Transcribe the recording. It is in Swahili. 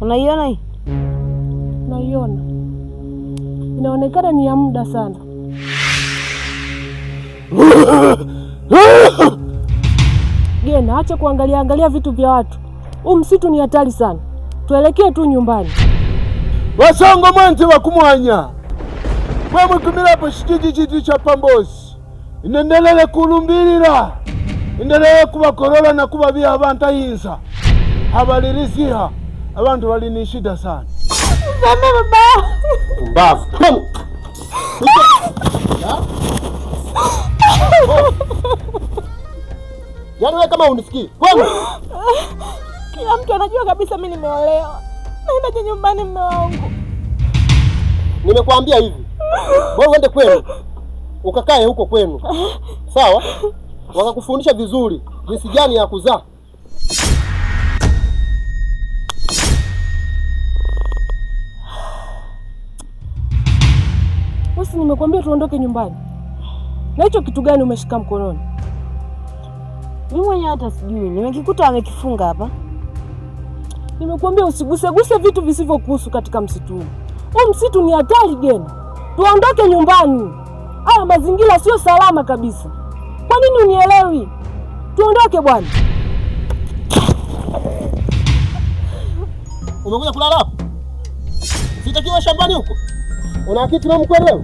Unaiona hii? Naiona. Inaonekana ni ya muda sana. Gena, acha kuangalia vitu vya watu. Huu msitu ni hatari sana. Tuelekee tu nyumbani. Wasongo mwanzi wa kumwanya. Kwa mtumirapo shikiji chitu cha Pambozi. Inendelele kulumbilira. Inendelele kubakorola na kubabia abantu ayinza. Habalirisiha. Abantu bali ni shida sana. Mama baba. Mbavu. Yaani wewe kama unisikii. Kwani? Kila mtu anajua kabisa mimi nimeolewa. Naenda nyumbani mume wangu. Nimekuambia hivi. Wewe uende kwenu. Ukakae huko kwenu. Sawa? Wakakufundisha vizuri jinsi gani ya kuzaa. Wasi, nimekuambia tuondoke nyumbani. Na hicho kitu gani umeshika mkononi? Mimi mwenyewe hata sijui. Nimekikuta amekifunga hapa. Nimekuambia usiguse vitu visivyokuhusu katika msitu huu. Huu msitu ni hatari Gena. Tuondoke nyumbani. Haya mazingira sio salama kabisa. Kwa nini unielewi? Tuondoke bwana. Umekuja kulala hapo? Sitakiwa shambani huko. Una kitu na mkwelewa?